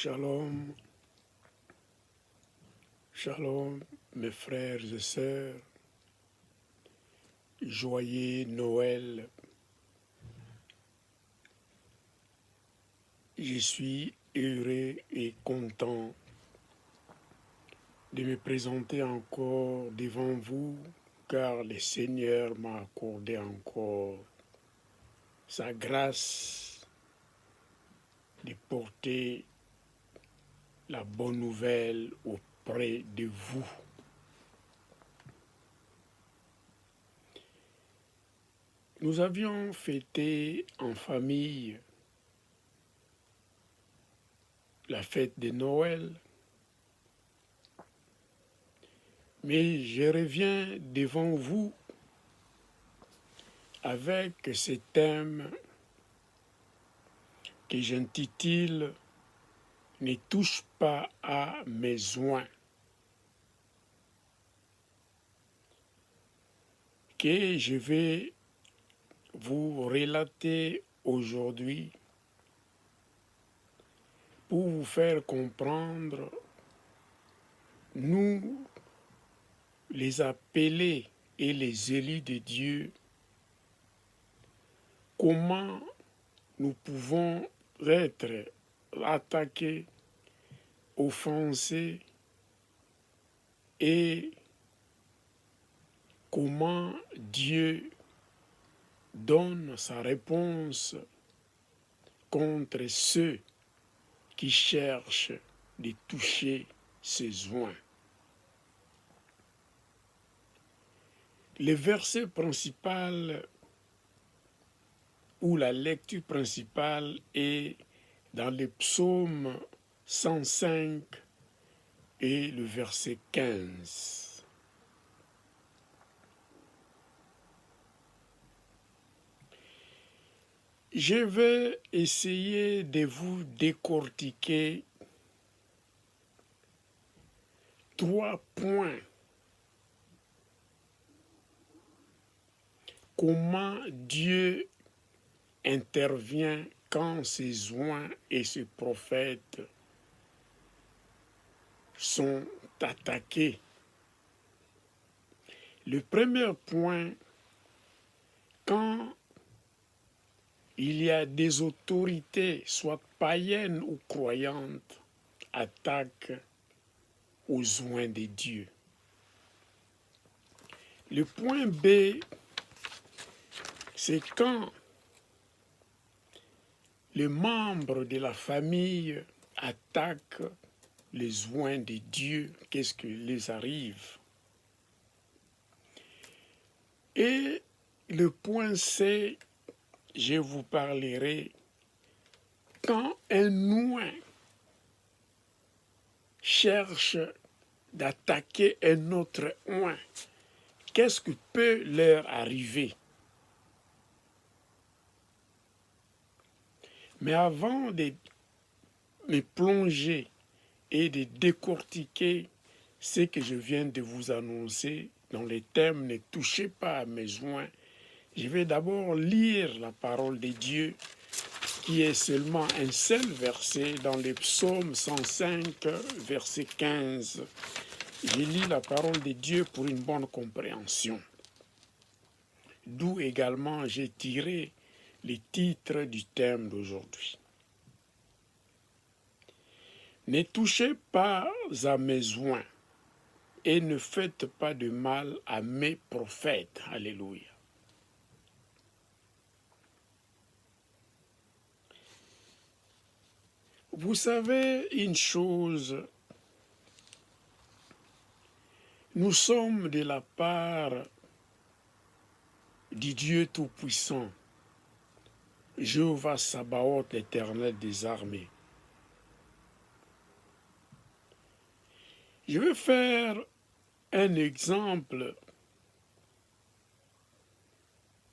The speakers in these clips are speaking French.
Shalom, shalom, mes frères et sœurs, joyeux Noël. Je suis heureux et content de me présenter encore devant vous, car le Seigneur m'a accordé encore sa grâce de porter la bonne nouvelle auprès de vous. Nous avions fêté en famille la fête de Noël, mais je reviens devant vous avec ce thème que j'intitule « Ne touche pas à mes oins », que je vais vous relater aujourd'hui pour vous faire comprendre, nous, les appelés et les élus de Dieu, comment nous pouvons être attaqués, offensés et comment Dieu donne sa réponse contre ceux qui cherchent de toucher ses oins. Le verset principal ou la lecture principale est dans le psaume 105 et le verset 15. Je vais essayer de vous décortiquer 3 points. Comment Dieu intervient quand ses oints et ses prophètes sont attaqués. Le premier point, quand il y a des autorités, soit païennes ou croyantes, attaquent aux oints de Dieu. Le point B, c'est quand les membres de la famille attaquent les oints de Dieu, qu'est-ce qui les arrive? Et le point C, je vous parlerai quand un oint cherche d'attaquer un autre oint, qu'est-ce qui peut leur arriver? Mais avant de me plonger et de décortiquer ce que je viens de vous annoncer dans les thèmes « Ne touchez pas à mes oints », je vais d'abord lire la parole de Dieu qui est seulement un seul verset dans le psaume 105, verset 15. Je lis la parole de Dieu pour une bonne compréhension. D'où également j'ai tiré le titre du thème d'aujourd'hui. Ne touchez pas à mes oints et ne faites pas de mal à mes prophètes. Alléluia. Vous savez une chose, nous sommes de la part du Dieu Tout-Puissant, Jéhovah Sabaoth, l'Éternel des armées. Je vais faire un exemple.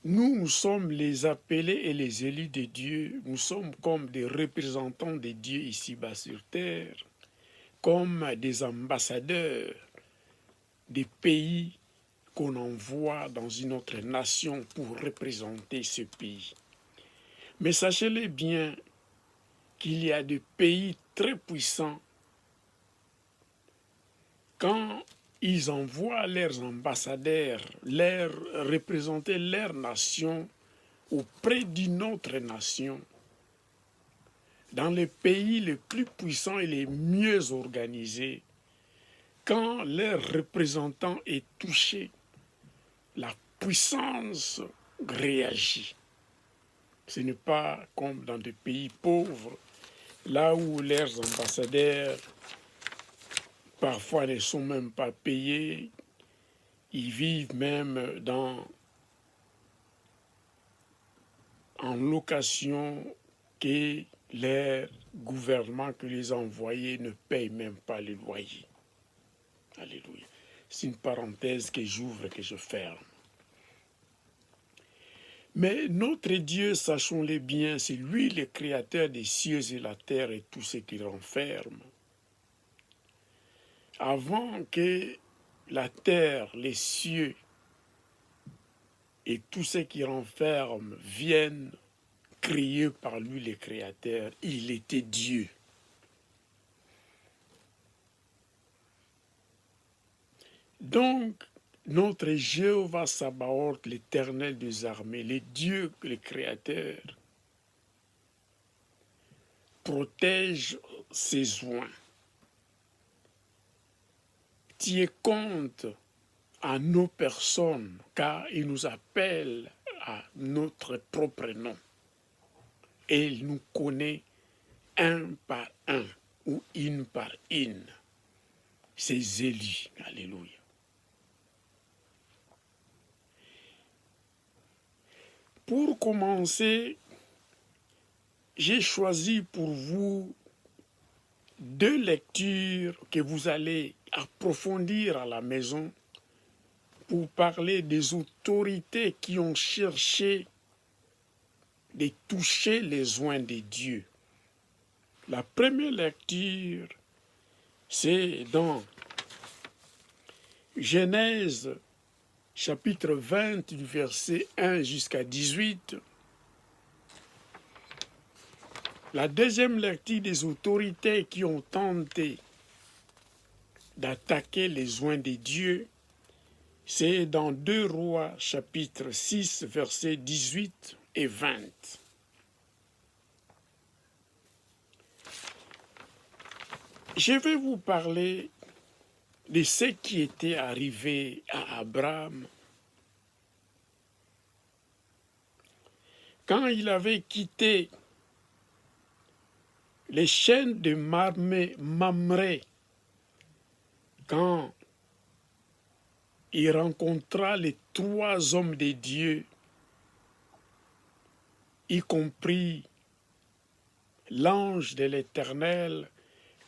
Nous sommes les appelés et les élus de Dieu. Nous sommes comme des représentants de Dieu ici-bas sur terre, comme des ambassadeurs des pays qu'on envoie dans une autre nation pour représenter ce pays. Mais sachez-le bien qu'il y a des pays très puissants, quand ils envoient leurs ambassadeurs, représenter leur nation auprès d'une autre nation, dans les pays les plus puissants et les mieux organisés, quand leur représentant est touché, la puissance réagit. Ce n'est pas comme dans des pays pauvres, là où leurs ambassadeurs parfois ne sont même pas payés, ils vivent même en location que leur gouvernement que les a envoyés ne paye même pas les loyers. Alléluia. C'est une parenthèse que j'ouvre, que je ferme. Mais notre Dieu, sachons-le bien, c'est lui le créateur des cieux et la terre et tout ce qu'il renferme. Avant que la terre, les cieux et tout ce qui renferme viennent créés par lui le créateur, il était Dieu. Donc, notre Jéhovah Sabaoth, l'Éternel des armées, le Dieu, le Créateur, protège ses oins, tient compte à nos personnes, car il nous appelle à notre propre nom. Et il nous connaît un par un, ou une par une, ses élus. Alléluia. Pour commencer, j'ai choisi pour vous 2 lectures que vous allez approfondir à la maison pour parler des autorités qui ont cherché de toucher les oins de Dieu. La première lecture, c'est dans Genèse chapitre 20 du verset 1 jusqu'à 18. La deuxième lecture des autorités qui ont tenté d'attaquer les oins de Dieu, c'est dans 2 Rois chapitre 6 versets 18 et 20. Je vais vous parler de ce qui était arrivé à Abraham quand il avait quitté les chaînes de Mamré, quand il rencontra les 3 hommes de Dieu, y compris l'ange de l'Éternel,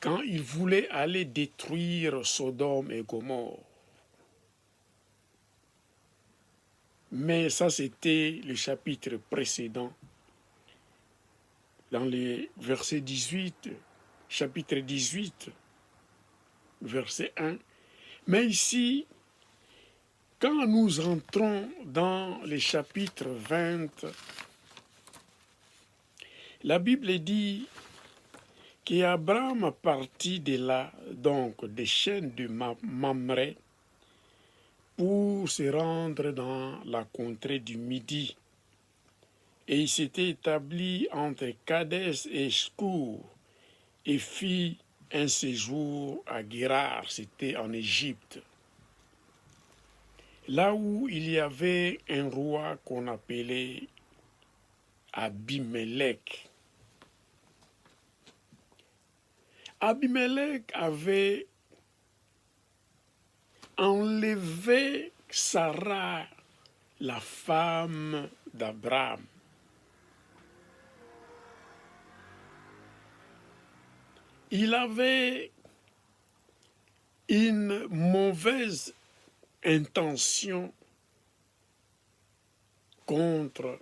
quand il voulait aller détruire Sodome et Gomorrhe. Mais ça, c'était le chapitre précédent. Dans les versets 18, chapitre 18, verset 1. Mais ici, quand nous entrons dans le chapitre 20, la Bible dit qu'Abraham partit de là, donc des chaînes de Mamré, pour se rendre dans la contrée du Midi. Et il s'était établi entre Kadès et Shkour et fit un séjour à Guérar, c'était en Égypte, là où il y avait un roi qu'on appelait Abimelech. Abimelech avait enlevé Sarah, la femme d'Abraham. Il avait une mauvaise intention contre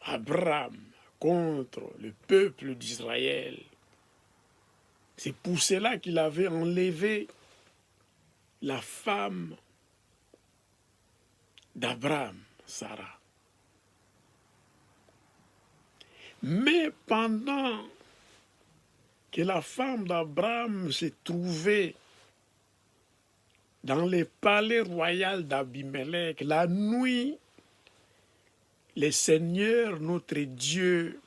Abraham, contre le peuple d'Israël. C'est pour cela qu'il avait enlevé la femme d'Abraham, Sarah. Mais pendant que la femme d'Abraham se trouvait dans le palais royal d'Abimelech. La nuit, le Seigneur, notre Dieu,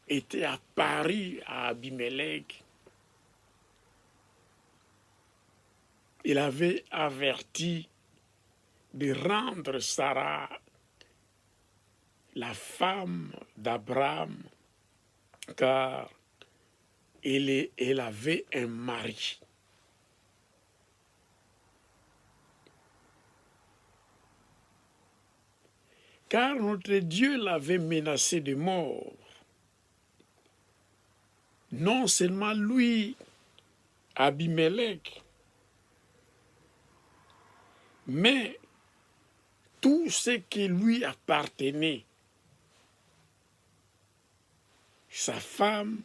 était apparu à Abimelech. Il avait averti de rendre Sarah, la femme d'Abraham, car elle avait un mari. Car notre Dieu l'avait menacé de mort. Non seulement lui, Abimelech, mais tout ce qui lui appartenait, sa femme,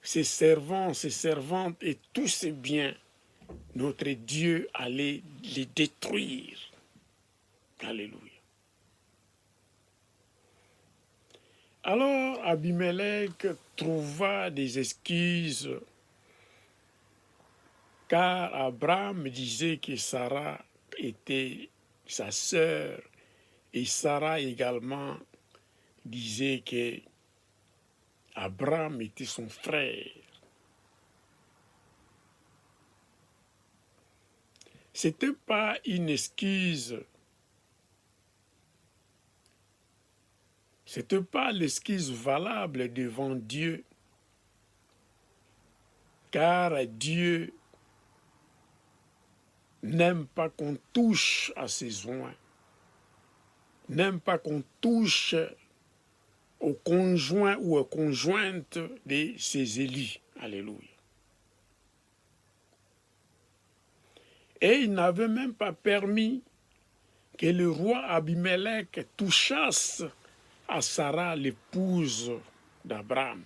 ses servants, ses servantes et tous ses biens, notre Dieu allait les détruire. Alléluia. Alors Abimelech trouva des excuses, car Abraham disait que Sarah était sa sœur, et Sarah également disait que Abraham était son frère. Ce n'était pas une excuse. Ce n'était pas l'excuse valable devant Dieu, car Dieu n'aime pas qu'on touche à ses joints, n'aime pas qu'on touche au conjoint ou aux conjointes de ses élus. Alléluia. Et il n'avait même pas permis que le roi Abimelech touchasse à Sarah, l'épouse d'Abraham.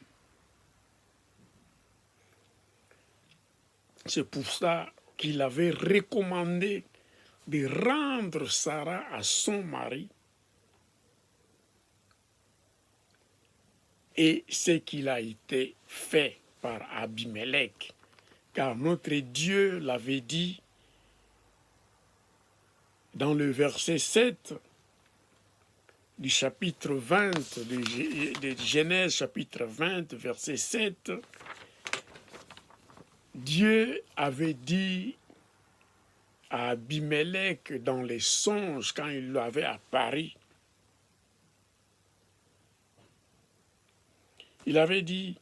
C'est pour ça qu'il avait recommandé de rendre Sarah à son mari. Et ce qu'il a été fait par Abimelech, car notre Dieu l'avait dit dans le verset 7 du chapitre 20 de Genèse, chapitre 20, verset 7, Dieu avait dit à Abimelech dans les songes, quand il lui avait apparu, il avait dit,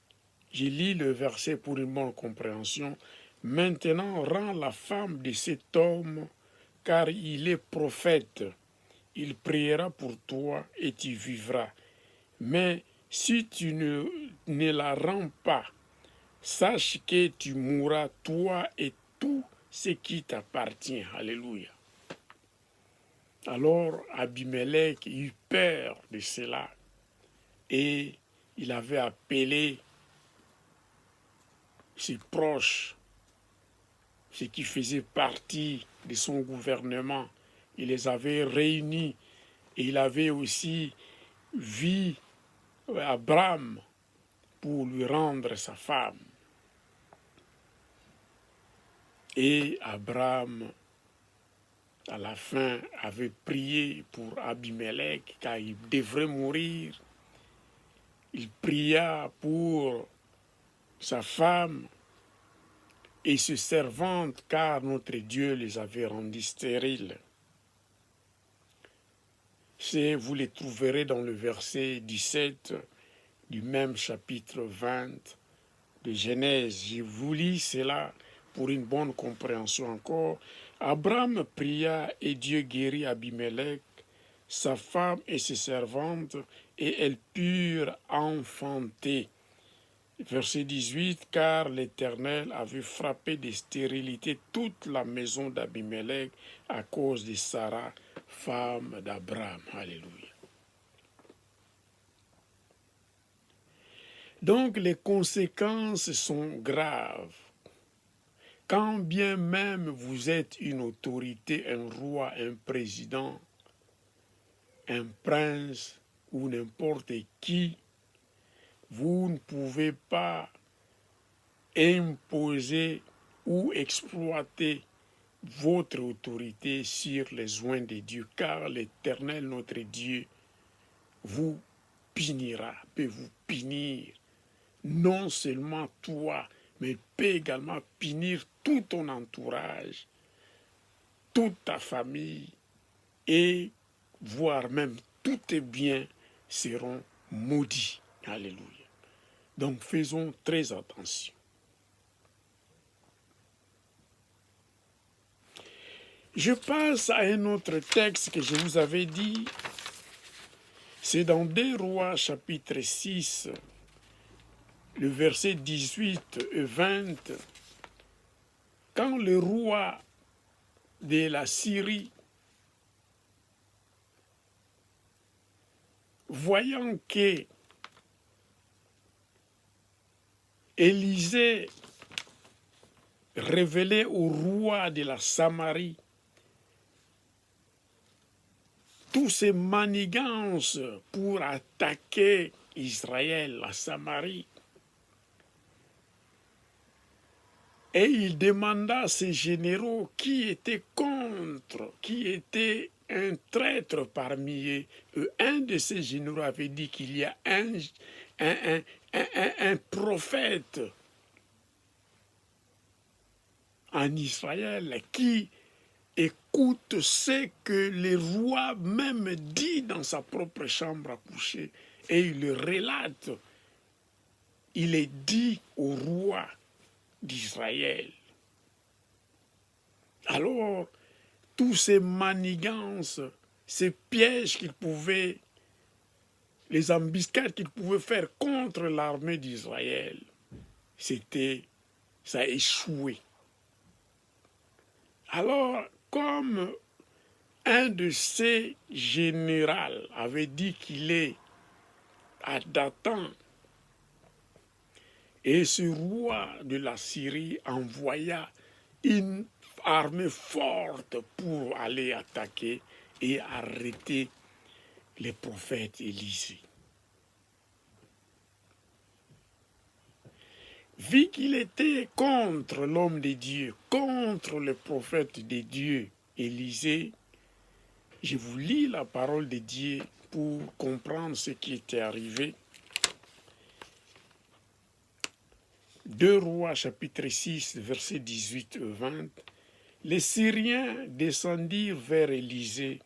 je lis le verset pour une bonne compréhension, « Maintenant rends la femme de cet homme, car il est prophète. Il priera pour toi et tu vivras. Mais si tu ne la rends pas, sache que tu mourras, toi et tout ce qui t'appartient. » Alléluia. Alors Abimelech eut peur de cela et il avait appelé ses proches, ceux qui faisaient partie de son gouvernement. Il les avait réunis et il avait aussi vu Abraham pour lui rendre sa femme. Et Abraham, à la fin, avait prié pour Abimelech car il devrait mourir. Il pria pour sa femme et ses servantes car notre Dieu les avait rendus stériles. Vous les trouverez dans le verset 17 du même chapitre 20 de Genèse. Je vous lis cela pour une bonne compréhension encore. Abraham pria et Dieu guérit Abimelech, sa femme et ses servantes, et elles purent enfanter. Verset 18, car l'Éternel avait frappé de stérilité toute la maison d'Abimelech à cause de Sarah, femme d'Abraham. Alléluia. Donc les conséquences sont graves. Quand bien même vous êtes une autorité, un roi, un président, un prince ou n'importe qui, vous ne pouvez pas imposer ou exploiter votre autorité sur les oints de Dieu, car l'Éternel, notre Dieu, vous punira, peut vous punir, non seulement toi, mais peut également punir tout ton entourage, toute ta famille, et voire même tous tes biens seront maudits. Alléluia. Donc faisons très attention. Je passe à un autre texte que je vous avais dit. C'est dans 2 Rois chapitre 6, le verset 18 et 20. Quand le roi de la Syrie, voyant que Élisée révélait au roi de la Samarie tous ces manigances pour attaquer Israël, la Samarie, et il demanda à ses généraux qui étaient contre, qui était un traître parmi eux. Un de ces généraux avait dit qu'il y a un prophète en Israël qui écoute ce que le roi même dit dans sa propre chambre à coucher, et il le relate. Il est dit au roi d'Israël. Alors, tous ces manigances, ces pièges qu'il pouvait, les embuscades qu'il pouvait faire contre l'armée d'Israël, ça a échoué. Alors, comme un de ces généraux avait dit qu'il est à Dathan, et ce roi de la Syrie envoya une armée forte pour aller attaquer et arrêter les prophètes Élisée. Vu qu'il était contre l'homme de Dieu, contre le prophète de Dieu, Élisée, je vous lis la parole de Dieu pour comprendre ce qui était arrivé. 2 Rois chapitre 6, versets 18 et 20. Les Syriens descendirent vers Élisée.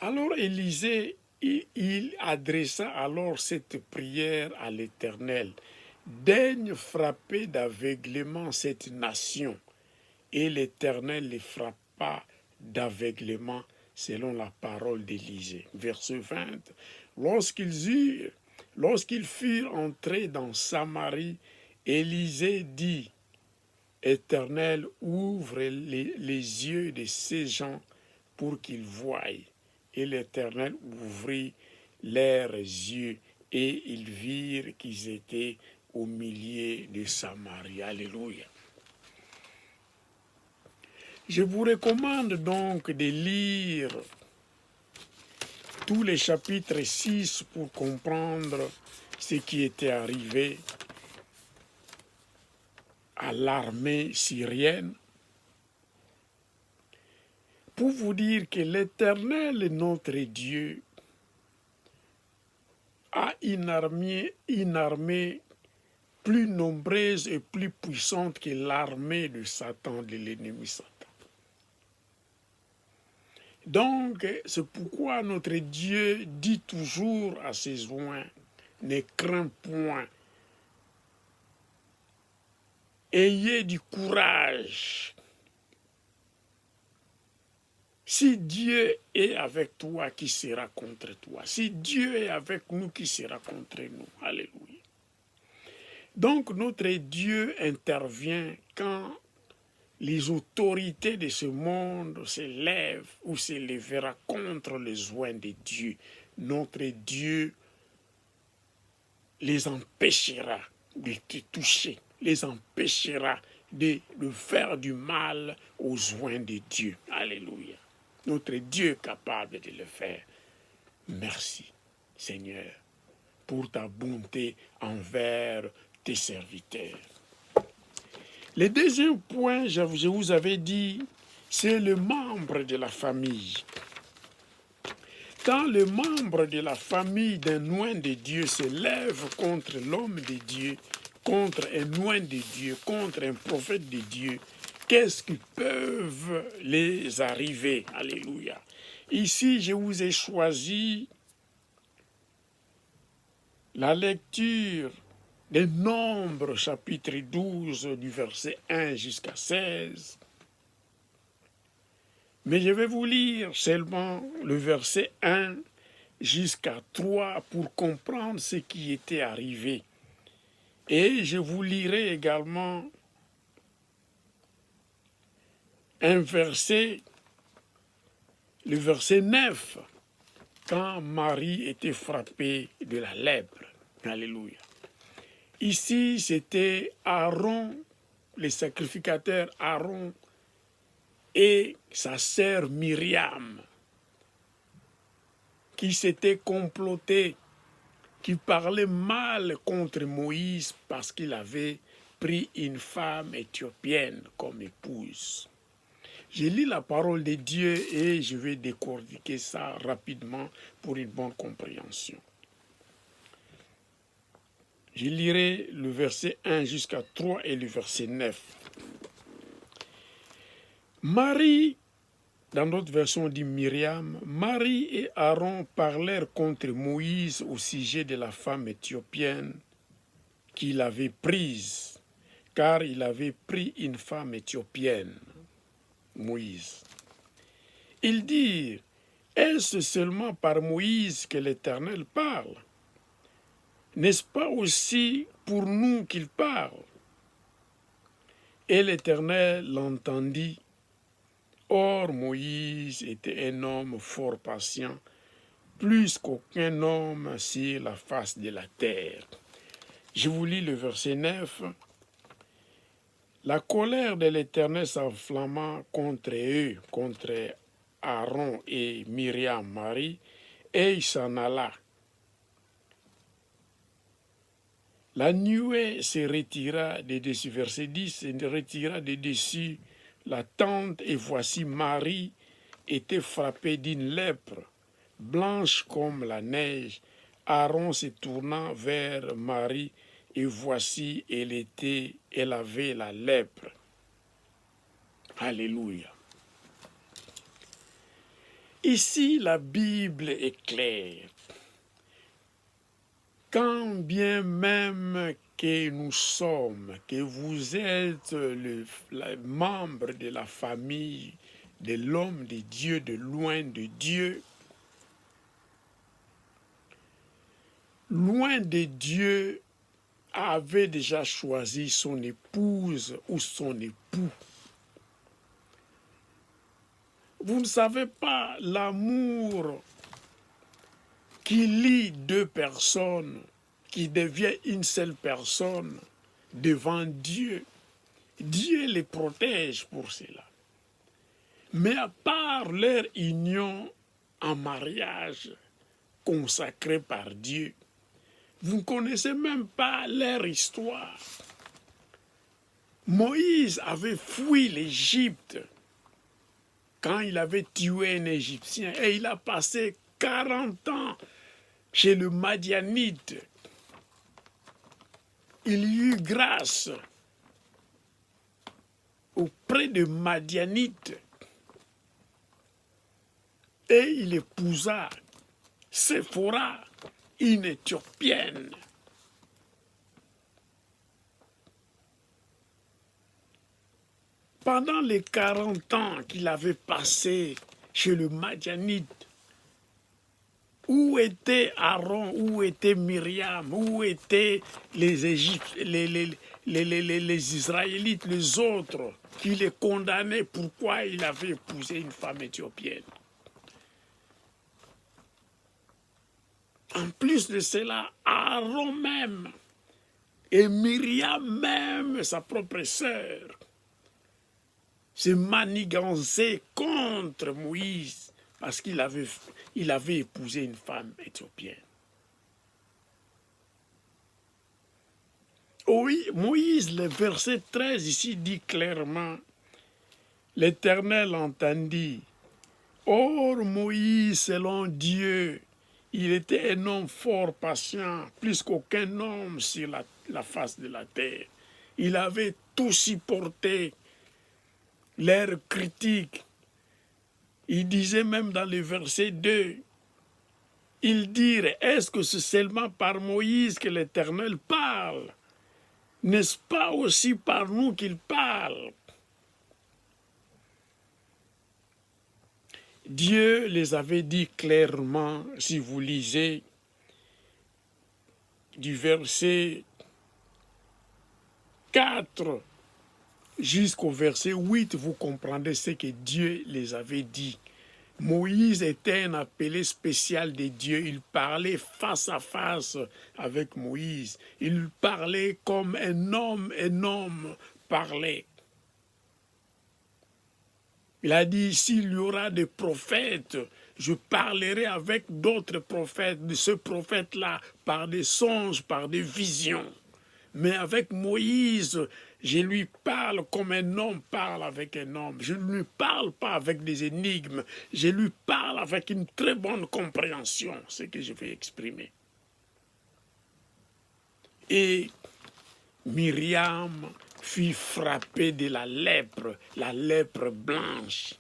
Alors Élisée, il adressa alors cette prière à l'Éternel. Daigne frapper d'aveuglement cette nation. Et l'Éternel les frappa d'aveuglement selon la parole d'Élisée. Verset 20. Lorsqu'ils furent entrés dans Samarie, Élisée dit, Éternel, ouvre les yeux de ces gens pour qu'ils voient. Et l'Éternel ouvrit leurs yeux et ils virent qu'ils étaient au milieu de Samarie. Alléluia. Je vous recommande donc de lire tous les chapitres 6 pour comprendre ce qui était arrivé à l'armée syrienne. Pour vous dire que l'Éternel, notre Dieu, a une armée plus nombreuse et plus puissante que l'armée de Satan, de l'ennemi Satan. Donc, c'est pourquoi notre Dieu dit toujours à ses oints, ne crains point, ayez du courage. Si Dieu est avec toi, qui sera contre toi? Si Dieu est avec nous, qui sera contre nous? Alléluia. Donc notre Dieu intervient quand les autorités de ce monde s'élèvent ou s'élèvera contre les oints de Dieu. Notre Dieu les empêchera de te toucher, les empêchera de faire du mal aux oints de Dieu. Alléluia. Notre Dieu est capable de le faire. Merci, Seigneur, pour ta bonté envers tes serviteurs. Le deuxième point, je vous avais dit, c'est le membre de la famille. Quand le membre de la famille d'un oint de Dieu se lève contre l'homme de Dieu, contre un oint de Dieu, contre un prophète de Dieu, qu'est-ce qui peut les arriver? Alléluia. Ici, je vous ai choisi la lecture des Nombres, chapitre 12, du verset 1 jusqu'à 16. Mais je vais vous lire seulement le verset 1 jusqu'à 3 pour comprendre ce qui était arrivé. Et je vous lirai également un verset, le verset 9, quand Marie était frappée de la lèpre. Alléluia. Ici, c'était Aaron, le sacrificateur Aaron, et sa sœur Myriam, qui s'étaient complotés, qui parlaient mal contre Moïse parce qu'il avait pris une femme éthiopienne comme épouse. Je lis la parole de Dieu et je vais décortiquer ça rapidement pour une bonne compréhension. Je lirai le verset 1 jusqu'à 3 et le verset 9. Marie, dans notre version dit Myriam, Marie et Aaron parlèrent contre Moïse au sujet de la femme éthiopienne qu'il avait prise, car il avait pris une femme éthiopienne, Moïse. Ils dirent, est-ce seulement par Moïse que l'Éternel parle? N'est-ce pas aussi pour nous qu'il parle? Et l'Éternel l'entendit. Or, Moïse était un homme fort patient, plus qu'aucun homme sur la face de la terre. Je vous lis le verset 9. La colère de l'Éternel s'enflamma contre eux, contre Aaron et Myriam, Marie, et il s'en alla. La nuée se retira de dessus, verset 10, se retira de dessus la tente, et voici Marie était frappée d'une lèpre, blanche comme la neige. Aaron se tourna vers Marie, et voici, elle avait la lèpre. Alléluia. Ici, la Bible est claire. Quand bien même que nous sommes, que vous êtes le membre de la famille de l'homme de Dieu, de loin de Dieu, loin de Dieu avait déjà choisi son épouse ou son époux. Vous ne savez pas l'amour qui lie deux personnes, qui devient une seule personne devant Dieu. Dieu les protège pour cela. Mais à part leur union en mariage consacrée par Dieu, vous ne connaissez même pas leur histoire. Moïse avait fui l'Égypte quand il avait tué un Égyptien et il a passé 40 ans chez le Madianite. Il y eut grâce auprès de Madianite et il épousa Séphora, une Éthiopienne. Pendant les 40 ans qu'il avait passé chez le Madianite, où était Aaron, où était Myriam, où étaient les Égyptiens, les Israélites, les autres qui les condamnaient pourquoi il avait épousé une femme éthiopienne? En plus de cela, Aaron même et Myriam même, sa propre sœur, se manigançaient contre Moïse parce qu'il avait épousé une femme éthiopienne. Oui, Moïse, le verset 13 ici dit clairement, l'Éternel entendit. Or, Moïse, selon Dieu, il était un homme fort patient, plus qu'aucun homme sur la face de la terre. Il avait tout supporté, l'air critique. Il disait même dans le verset 2, il dit, est-ce que c'est seulement par Moïse que l'Éternel parle? N'est-ce pas aussi par nous qu'il parle? Dieu les avait dit clairement, si vous lisez du verset 4 jusqu'au verset 8, vous comprendrez ce que Dieu les avait dit. Moïse était un appelé spécial de Dieu. Il parlait face à face avec Moïse. Il parlait comme un homme parlait. Il a dit, s'il y aura des prophètes, je parlerai avec d'autres prophètes, de ce prophète-là, par des songes, par des visions. Mais avec Moïse, je lui parle comme un homme parle avec un homme. Je ne lui parle pas avec des énigmes. Je lui parle avec une très bonne compréhension, ce que je vais exprimer. Et Myriam fut frappée de la lèpre blanche.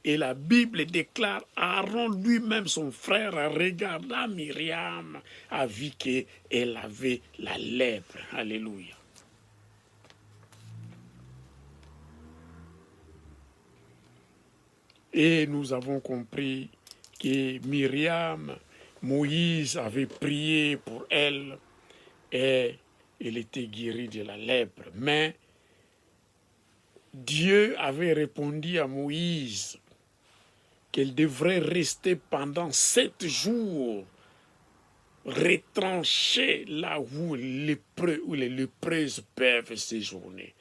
Et la Bible déclare, Aaron lui-même, son frère, regarda Myriam, a vu qu'elle avait la lèpre. Alléluia. Et nous avons compris que Myriam, Moïse avait prié pour elle et elle était guérie de la lèpre. Mais Dieu avait répondu à Moïse qu'elle devrait rester pendant 7 jours retranchée là où les lépreuses peuvent séjourner.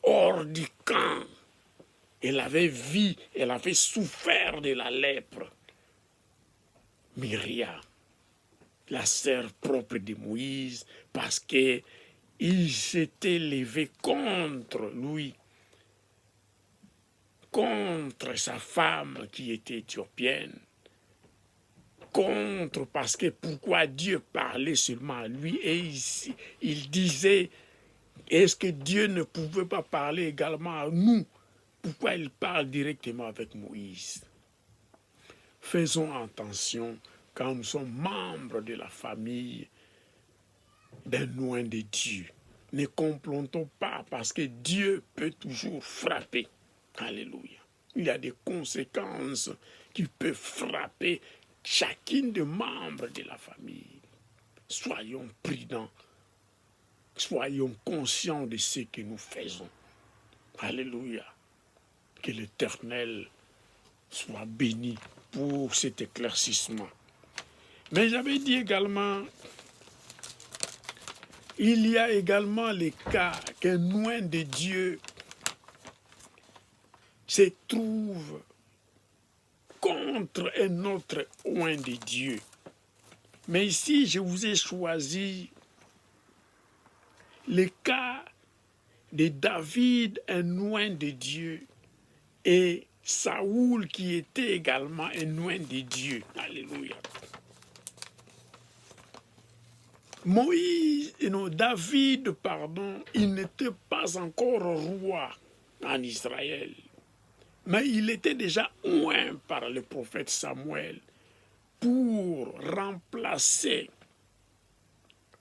Hors du camp. Elle avait souffert de la lèpre. Myriam, la sœur propre de Moïse, parce qu'il s'était levé contre lui, contre sa femme qui était éthiopienne, contre, parce que pourquoi Dieu parlait seulement à lui, et il disait, est-ce que Dieu ne pouvait pas parler également à nous? Pourquoi il parle directement avec Moïse? Faisons attention quand nous sommes membres de la famille d'un loin de Dieu. Ne complaintons pas parce que Dieu peut toujours frapper. Alléluia. Il y a des conséquences qui peuvent frapper chacun des membres de la famille. Soyons prudents. Soyons conscients de ce que nous faisons. Alléluia. Que l'Éternel soit béni pour cet éclaircissement. Mais j'avais dit également, il y a également les cas qu'un loin de Dieu se trouve contre un autre loin de Dieu. Mais ici, je vous ai choisi le cas de David, un loin de Dieu, et Saoul qui était également un loin de Dieu. Alléluia. David, il n'était pas encore roi en Israël, mais il était déjà oint par le prophète Samuel pour remplacer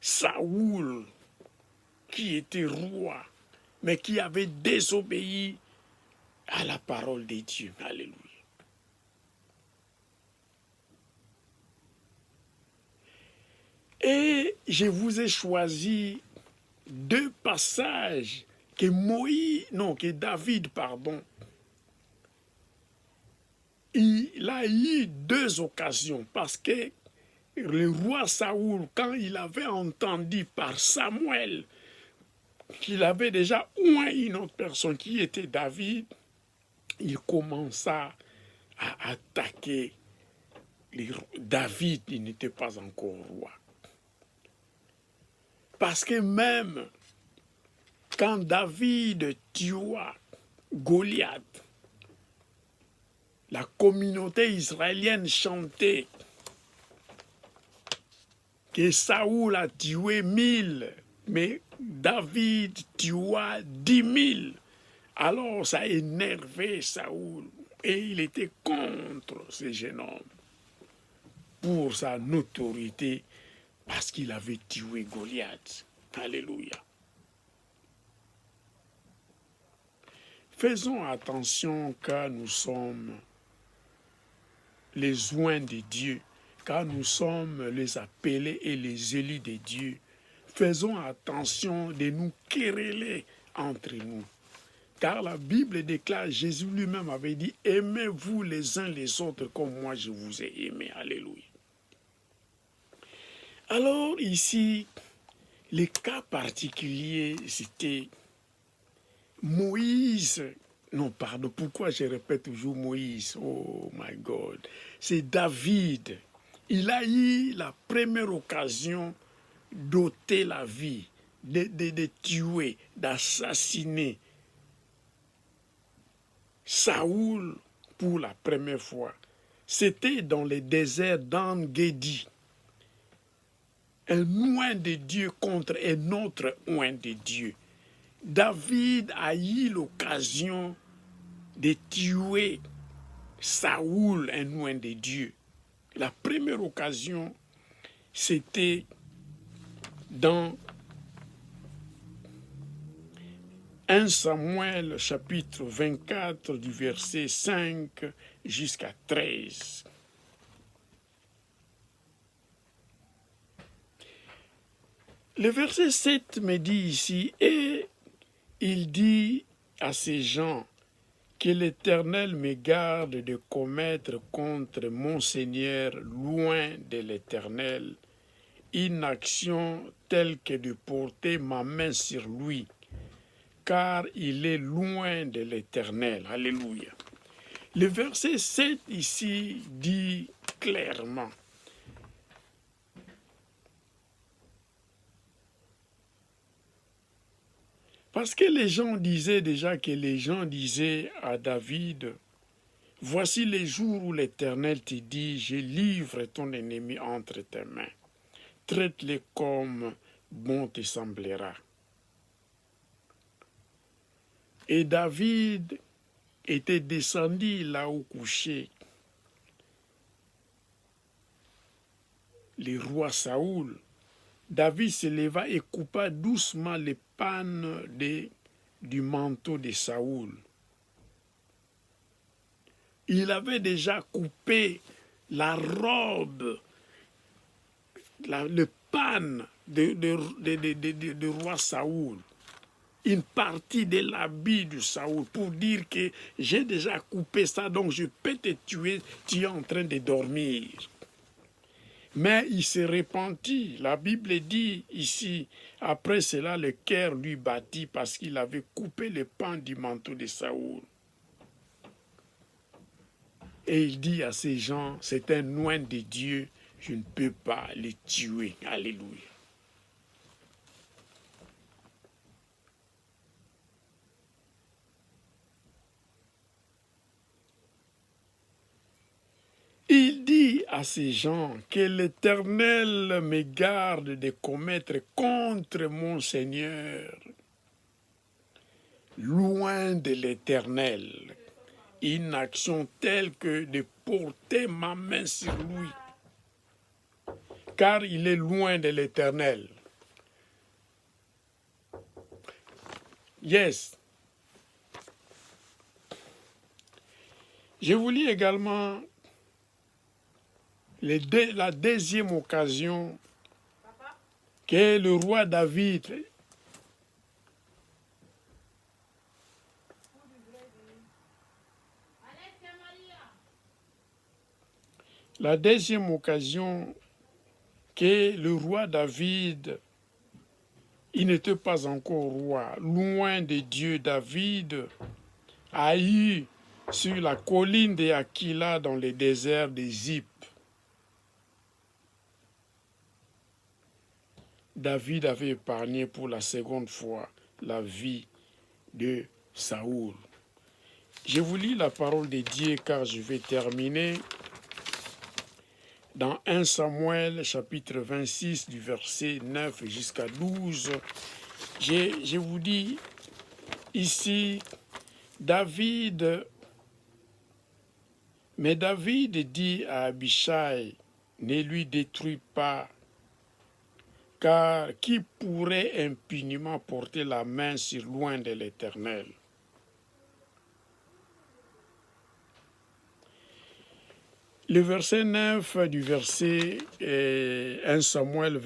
Saoul, qui était roi, mais qui avait désobéi à la parole de Dieu. Alléluia. Et je vous ai choisi 2 passages que David, il a eu 2 occasions parce que le roi Saoul, quand il avait entendu par Samuel qu'il avait déjà oint une autre personne qui était David, il commença à attaquer David, il n'était pas encore roi. Parce que même quand David tua Goliath, la communauté israélienne chantait que Saoul a tué 1000, mais David tua 10 000. Alors ça a énervé Saoul et il était contre ce jeune homme pour sa notoriété parce qu'il avait tué Goliath. Alléluia. Faisons attention car nous sommes les oints de Dieu, car nous sommes les appelés et les élus de Dieu. Faisons attention de nous quereller entre nous. Car la Bible déclare, Jésus lui-même avait dit, aimez-vous les uns les autres comme moi je vous ai aimé. Alléluia. Alors ici, le cas particulier, c'était Moïse. Non, pardon, pourquoi je répète toujours Moïse? Oh my God. C'est David. Il a eu la première occasion d'ôter la vie, de tuer, d'assassiner Saoul pour la première fois. C'était dans le désert d'En-Guédi. Un oint de Dieu contre un autre oint de Dieu. David a eu l'occasion de tuer Saoul, un oint de Dieu. La première occasion, c'était dans 1 Samuel chapitre 24 du verset 5 jusqu'à 13. Le verset 7 me dit ici, et il dit à ces gens, que l'Éternel me garde de commettre contre mon Seigneur, loin de l'Éternel, une action telle que de porter ma main sur lui, car il est loin de l'Éternel. Alléluia. Le verset 7 ici dit clairement, parce que les gens disaient déjà que les gens disaient à David, voici les jours où l'Éternel te dit, je livre ton ennemi entre tes mains. Traite-les comme bon te semblera. Et David était descendu là où couchait le roi Saoul. David se leva et coupa doucement les pannes du manteau de Saoul. Il avait déjà coupé la robe, le panne de roi Saoul, une partie de l'habit de Saoul, pour dire que j'ai déjà coupé ça, donc je peux te tuer, tu es en train de dormir. Mais il s'est repenti. La Bible dit ici, après cela, le cœur lui battit parce qu'il avait coupé le pan du manteau de Saoul. Et il dit à ces gens, c'est un oint de Dieu, je ne peux pas les tuer. Alléluia. Il dit à ces gens que l'Éternel me garde de commettre contre mon Seigneur, loin de l'Éternel, une action telle que de porter ma main sur lui, car il est loin de l'Éternel. Yes. Je vous lis également la deuxième occasion que le roi David il n'était pas encore roi, loin de Dieu. David a eu sur la colline de Aquila dans le désert de Zip. David avait épargné pour la seconde fois la vie de Saoul. Je vous lis la parole de Dieu car je vais terminer dans 1 Samuel chapitre 26 du verset 9 jusqu'à 12. Je vous dis ici, mais David dit à Abishai, ne lui détruis pas, car qui pourrait impunément porter la main sur loin de l'Éternel? Le verset 9 du verset 1 Samuel,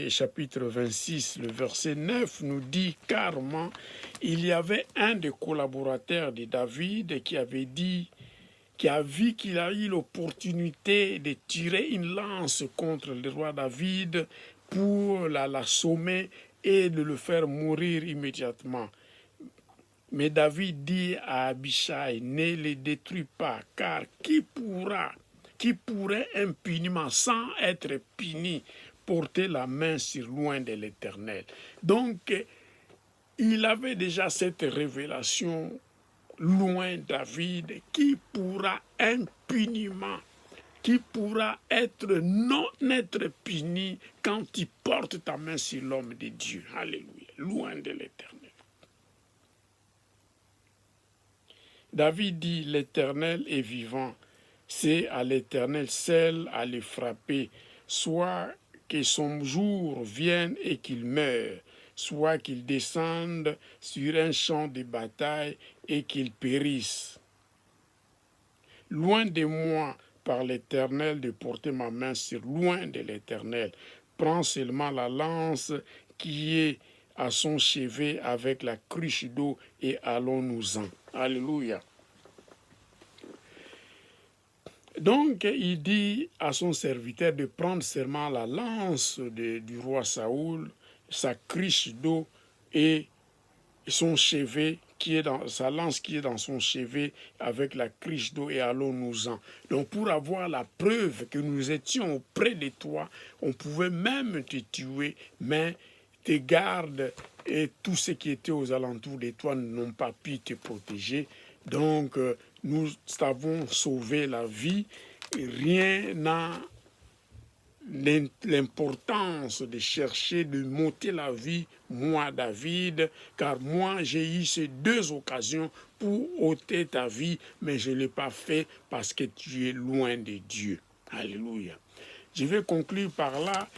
chapitre 26, le verset 9 nous dit carrément, il y avait un des collaborateurs de David qui avait dit, qui a vu qu'il a eu l'opportunité de tirer une lance contre le roi David pour l'assommer et de le faire mourir immédiatement. Mais David dit à Abishai, ne les détruis pas, car qui pourrait impunément, sans être puni, porter la main sur loin de l'Éternel? Donc, il avait déjà cette révélation, loin David, qui pourra impunément, qui pourra non être puni quand tu portes ta main sur l'homme de Dieu. Alléluia, loin de l'Éternel. David dit, l'Éternel est vivant, c'est à l'Éternel seul à le frapper, soit que son jour vienne et qu'il meure, soit qu'il descende sur un champ de bataille et qu'il périsse. Loin de moi, par l'Éternel, de porter ma main sur loin de l'Éternel. Prends seulement la lance qui est à son chevet avec la cruche d'eau et allons-nous-en. Alléluia. Donc, il dit à son serviteur de prendre seulement la lance du roi Saoul, sa cruche d'eau et son chevet qui est dans sa lance qui est dans son chevet avec la cruche d'eau et allons-nous-en. Donc, pour avoir la preuve que nous étions auprès de toi, on pouvait même te tuer, mais tes gardes et tous ceux qui étaient aux alentours de toi n'ont pas pu te protéger. Donc, nous avons sauvé la vie. Et rien n'a l'importance de chercher de m'ôter la vie, moi David, car moi j'ai eu ces deux occasions pour ôter ta vie, mais je ne l'ai pas fait parce que tu es loin de Dieu. Alléluia. Je vais conclure par là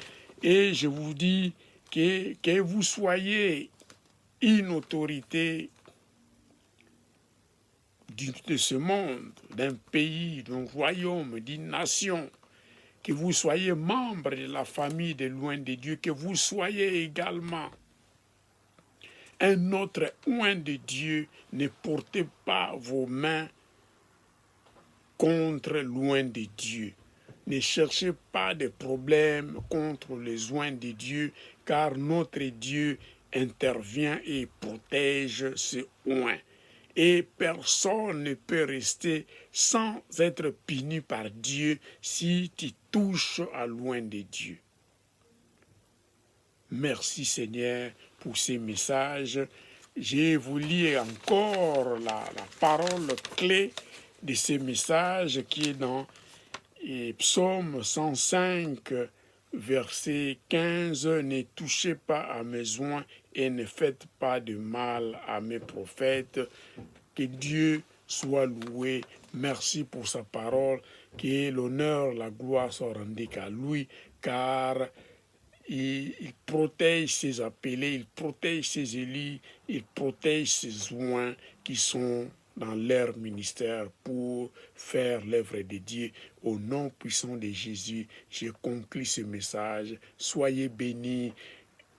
et je vous dis que vous soyez une autorité de ce monde, d'un pays, d'un royaume, d'une nation, que vous soyez membre de la famille de loin de Dieu, que vous soyez également un autre loin de Dieu, ne portez pas vos mains contre loin de Dieu. Ne cherchez pas de problèmes contre les oins de Dieu, car notre Dieu intervient et protège ce oint. Et personne ne peut rester sans être puni par Dieu si tu touches à loin de Dieu. Merci Seigneur pour ces messages. Je vous lis encore la parole clé de ces messages qui est dans Psaume 105, verset 15. Ne touchez pas à mes oints et ne faites pas de mal à mes prophètes. Que Dieu soit loué. Merci pour sa parole. Que l'honneur, la gloire soient rendus qu'à lui, car il protège ses appelés, il protège ses élus, il protège ses oints qui sont dans leur ministère pour faire l'œuvre de Dieu. Au nom puissant de Jésus, je conclus ce message. Soyez bénis.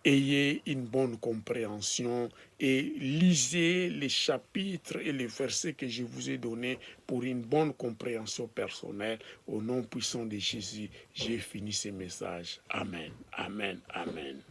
Ayez une bonne compréhension et lisez les chapitres et les versets que je vous ai donnés pour une bonne compréhension personnelle. Au nom puissant de Jésus, j'ai fini ce message. Amen, amen, amen.